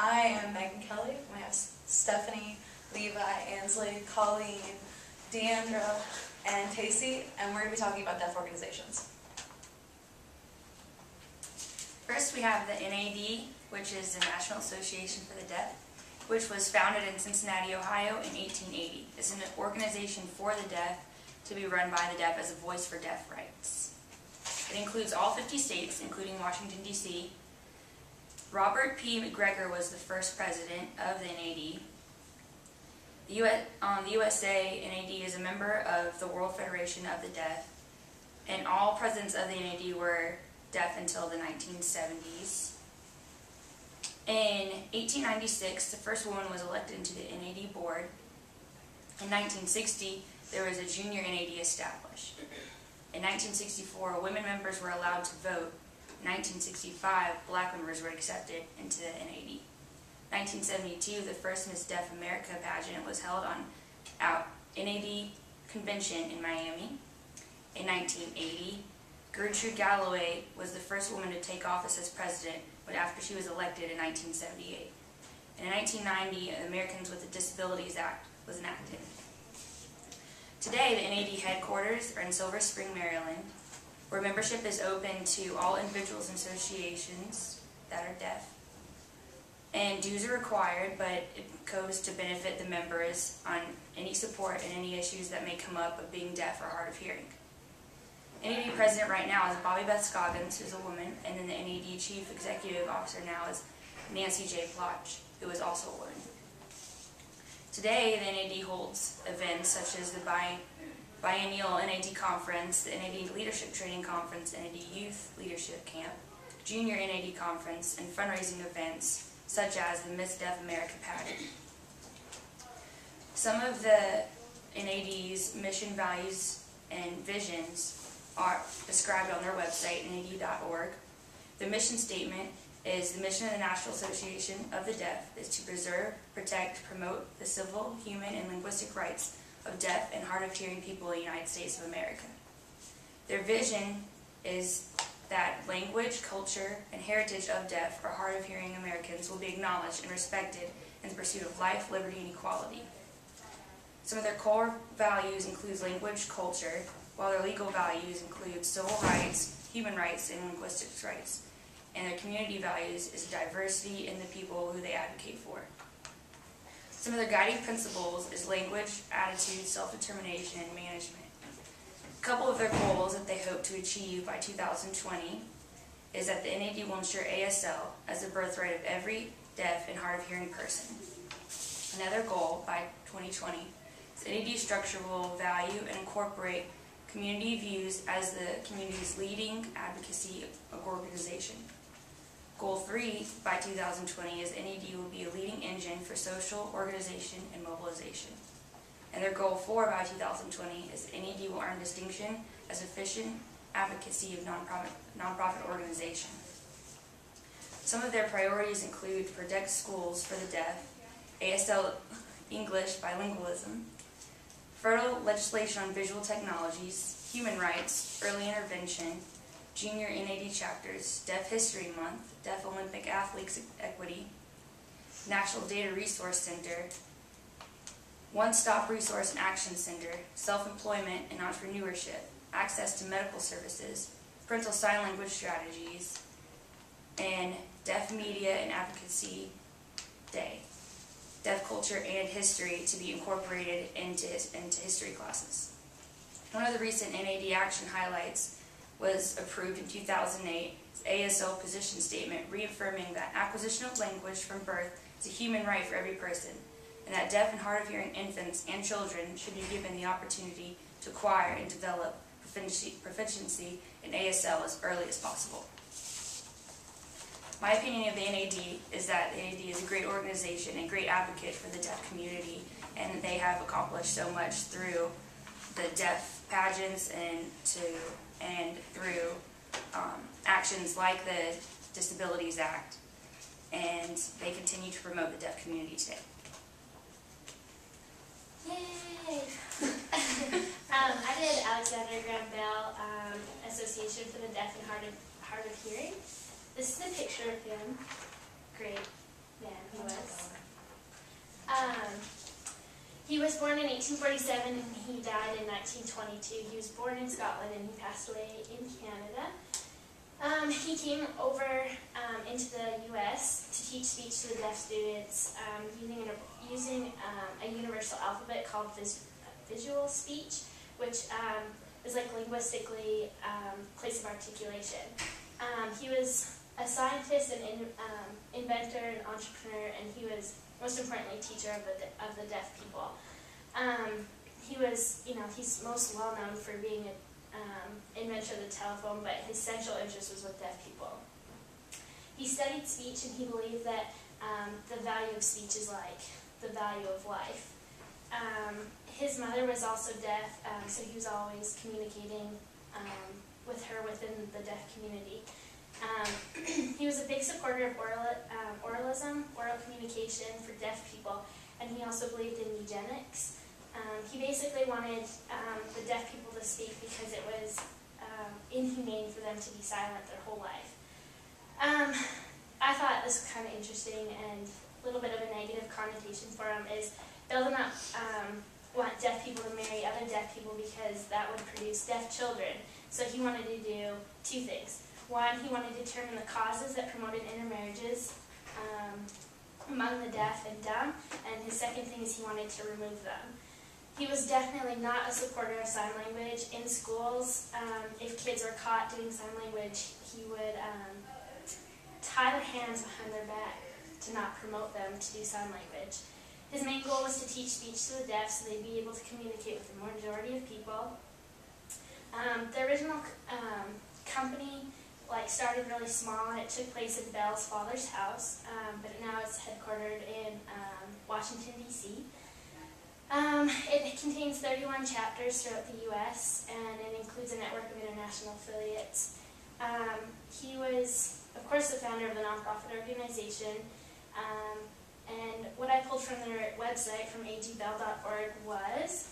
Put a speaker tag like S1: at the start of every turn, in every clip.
S1: I am Megan Kelly. We have Stephanie, Levi, Ansley, Colleen, Diandra, and Tacy, and we're going to be talking about deaf organizations.
S2: First, we have the NAD, which is the National Association for the Deaf, which was founded in Cincinnati, Ohio in 1880. It's an organization for the deaf to be run by the deaf as a voice for deaf rights. It includes all 50 states, including Washington, D.C. Robert P. McGregor was the first president of the NAD. The USA, NAD is a member of the World Federation of the Deaf, and all presidents of the NAD were deaf until the 1970s. In 1896, the first woman was elected into the NAD board. In 1960, there was a junior NAD established. In 1964, women members were allowed to vote. In 1965, black members were accepted into the NAD. 1972, the first Miss Deaf America pageant was held on NAD convention in Miami. In 1980, Gertrude Galloway was the first woman to take office as president after she was elected in 1978. And in 1990, the Americans with Disabilities Act was enacted. Today, the NAD headquarters are in Silver Spring, Maryland, where membership is open to all individuals and associations that are deaf. And dues are required, but it goes to benefit the members on any support and any issues that may come up of being deaf or hard of hearing. NAD president right now is Bobby Beth Scoggins, who's a woman, and then the NAD chief executive officer now is Nancy J. Plotch, who is also a woman. Today, the NAD holds events such as the biennial NAD conference, the NAD leadership training conference, NAD youth leadership camp, junior NAD conference, and fundraising events such as the Miss Deaf America pageant. Some of the NAD's mission, values, and visions are described on their website, nad.org. The mission statement is the mission of the National Association of the Deaf is to preserve, protect, promote the civil, human, and linguistic rights of deaf and hard of hearing people in the United States of America. Their vision is that language, culture, and heritage of deaf or hard of hearing Americans will be acknowledged and respected in the pursuit of life, liberty, and equality. Some of their core values include language, culture, while their legal values include civil rights, human rights, and linguistic rights. And their community values is diversity in the people who they advocate for. Some of their guiding principles is language, attitude, self-determination, and management. A couple of their goals that they hope to achieve by 2020 is that the NAD will ensure ASL as the birthright of every deaf and hard of hearing person. Another goal by 2020 is NAD structure will value and incorporate community views as the community's leading advocacy organization. Goal 3 by 2020 is NAD will be a leading engine for social organization and mobilization. And their goal 4 by 2020 is NAD will earn distinction as efficient advocacy of nonprofit organization. Some of their priorities include protect schools for the deaf, ASL English bilingualism, federal legislation on visual technologies, human rights, early intervention, junior NAD chapters, Deaf History Month, Deaf Olympic Athletes Equity, National Data Resource Center, One-Stop Resource and Action Center, Self-Employment and Entrepreneurship, Access to Medical Services, Parental Sign Language Strategies, and Deaf Media and Advocacy Day, Deaf Culture and History to be incorporated into history classes. One of the recent NAD action highlights was approved in 2008, ASL position statement reaffirming that acquisition of language from birth is a human right for every person, and that deaf and hard of hearing infants and children should be given the opportunity to acquire and develop proficiency in ASL as early as possible. My opinion of the NAD is that the NAD is a great organization and great advocate for the deaf community, and they have accomplished so much through the deaf pageants and through actions like the Disabilities Act, and they continue to promote the deaf community today.
S3: Yay! I did Alexander Graham Bell Association for the Deaf and Hard of Hearing. This is a picture of him. Great. man he was. He was born in 1847 and he died in 1922. He was born in Scotland and he passed away in Canada. He came over into the U.S. to teach speech to the deaf students using a universal alphabet called visual speech, which is like linguistically place of articulation. He was a scientist and inventor and entrepreneur, and he was most importantly teacher of the deaf people. He's most well known for being an inventor of the telephone, but his central interest was with deaf people. He studied speech, and he believed that the value of speech is like the value of life. His mother was also deaf, so he was always communicating with her within the deaf community. He was a big supporter of oralism, oral communication for deaf people, and he also believed in eugenics. He basically wanted the deaf people to speak because it was inhumane for them to be silent their whole life. I thought this was kind of interesting, and a little bit of a negative connotation for him is Bill did not want deaf people to marry other deaf people because that would produce deaf children. So he wanted to do two things. One, he wanted to determine the causes that promoted intermarriages among the deaf and dumb, and his second thing is he wanted to remove them. He was definitely not a supporter of sign language. In schools, if kids were caught doing sign language, he would tie their hands behind their back to not promote them to do sign language. His main goal was to teach speech to the deaf so they'd be able to communicate with the majority of people. The original company started really small, and it took place in Bell's father's house, but now it's headquartered in Washington, D.C. It contains 31 chapters throughout the U.S., and it includes a network of international affiliates. He was, of course, the founder of the nonprofit organization, and what I pulled from their website, from agbell.org, was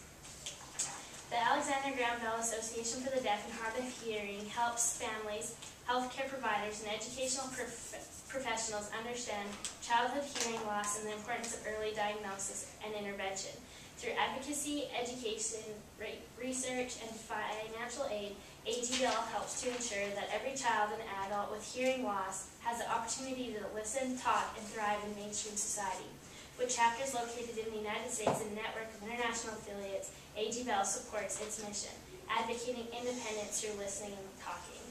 S3: the Alexander Graham Bell Association for the Deaf and Hard of Hearing helps families, healthcare providers, and educational professionals understand childhood hearing loss and the importance of early diagnosis and intervention. Through advocacy, education, research, and financial aid, AGBL helps to ensure that every child and adult with hearing loss has the opportunity to listen, talk, and thrive in mainstream society. With chapters located in the United States and a network of international affiliates, AGBL supports its mission, advocating independence through listening and talking.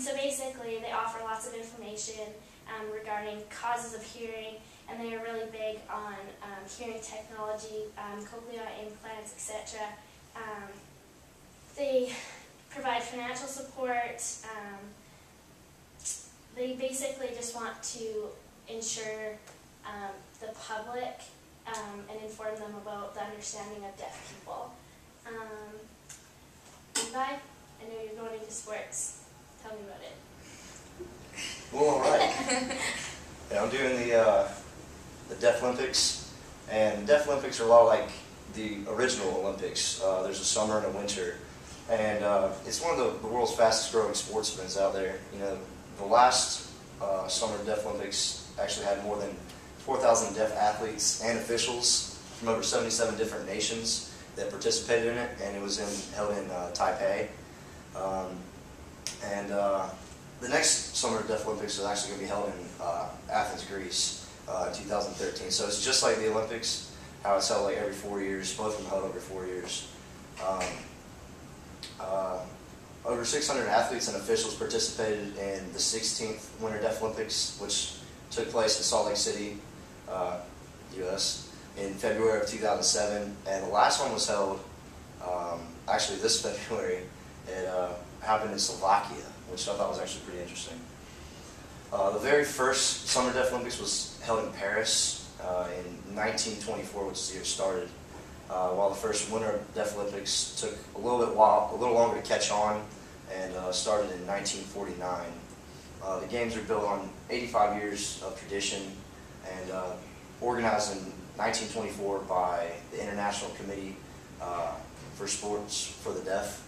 S3: So basically, they offer lots of information regarding causes of hearing, and they are really big on hearing technology, cochlear implants, etc. They provide financial support. They basically just want to ensure the public and inform them about the understanding of deaf people. Levi, I know you're going into sports. Tell me about it.
S4: Well, all right. Yeah, I'm doing the Deaf Olympics, and Deaf Olympics are a lot like the original Olympics. There's a summer and a winter, and it's one of the world's fastest growing sports events out there. You know, the last Summer Deaf Olympics actually had more than 4,000 deaf athletes and officials from over 77 different nations that participated in it, and it was held in Taipei. The next Summer Deaf Olympics is actually going to be held in Athens, Greece, in 2013. So it's just like the Olympics, how it's held like every 4 years. Both of them held every 4 years. Over 600 athletes and officials participated in the 16th Winter Deaf Olympics, which took place in Salt Lake City, U.S., in February of 2007. And the last one was held actually this February. It happened in Slovakia, which I thought was actually pretty interesting. The very first Summer Deaf Olympics was held in Paris in 1924, which is the year it started, while the first Winter Deaf Olympics took a little longer to catch on, and started in 1949. The games are built on 85 years of tradition, and organized in 1924 by the International Committee for Sports for the Deaf.